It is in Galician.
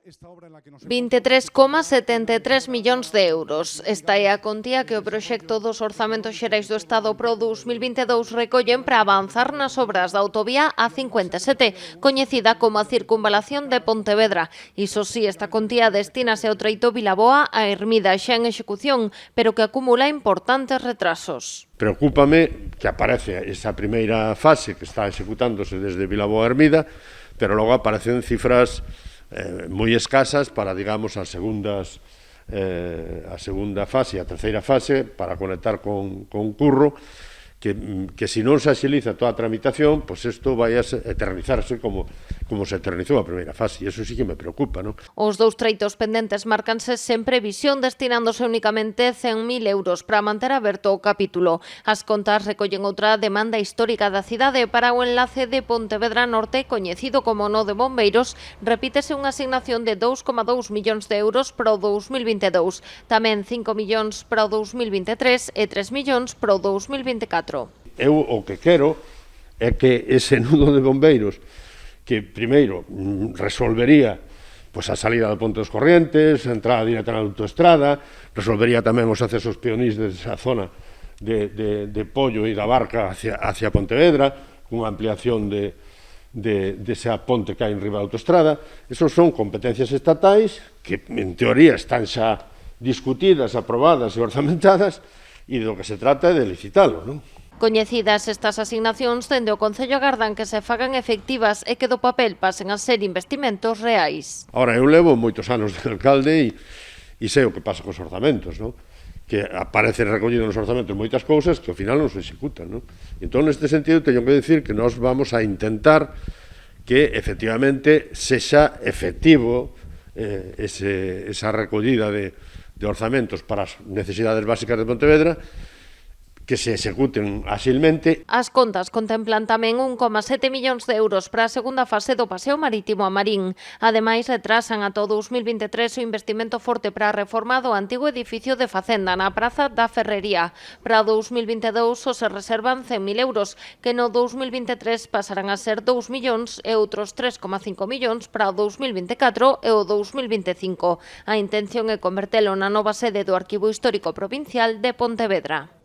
23,73 millóns de euros. Esta é a contía que o proxecto dos orzamentos xerais do Estado pro 2022 recollen para avanzar nas obras da autovía A57, coñecida como a circunvalación de Pontevedra. Iso sí, esta contía destínase ao treito Vilaboa a Hermida xa en execución, pero que acumula importantes retrasos. Preocúpame que aparece esa primeira fase que está executándose desde Vilaboa a Hermida, pero logo aparecen cifras moi escasas para, digamos, a segunda fase e a terceira fase para conectar con Curro, que se non se axiliza toda a tramitación, pois isto vai a eternizarse como se eternizou a primeira fase, e iso sí que me preocupa, non? Os dous treitos pendentes márcanse sen previsión, destinándose únicamente 100.000 euros para manter aberto o capítulo. As contas recollen outra demanda histórica da cidade para o enlace de Pontevedra Norte, coñecido como nó de Bombeiros. Repítese unha asignación de 2,2 millóns de euros para o 2022, tamén 5 millóns para o 2023 e 3 millóns para o 2024. Eu o que quero é que ese nudo de bombeiros, que primeiro resolvería a salida do Ponte dos Corrientes, a entrada directa na autoestrada, resolvería tamén os accesos peonís desa zona de Pollo e da Barca hacia Pontevedra, cunha ampliación desa ponte que hai en riba da autoestrada. Esos son competencias estatais que, en teoría, están xa discutidas, aprobadas e orzamentadas, e do que se trata é de licitalo, non? Coñecidas estas asignacións, dende o Concello agardan que se fagan efectivas e que do papel pasen a ser investimentos reais. Ahora, eu levo moitos anos de alcalde e sei o que pasa cos orzamentos, non? Que aparece recollido nos orzamentos moitas cousas que ao final non se executan, non? Entón, neste sentido, teño que decir que nós vamos a intentar que, efectivamente, sexa efectivo esa recollida de orzamentos para as necesidades básicas de Pontevedra, que se executen axilmente. As contas contemplan tamén 1,7 millóns de euros para a segunda fase do Paseo Marítimo a Marín. Ademais, retrasan ata o 2023 o investimento forte para a reforma do antigo edificio de Facenda na Praza da Ferrería. Para o 2022 só se reservan 100.000 euros, que no 2023 pasarán a ser 2 millóns e outros 3,5 millóns para o 2024 e o 2025. A intención é convertelo na nova sede do Arquivo Histórico Provincial de Pontevedra.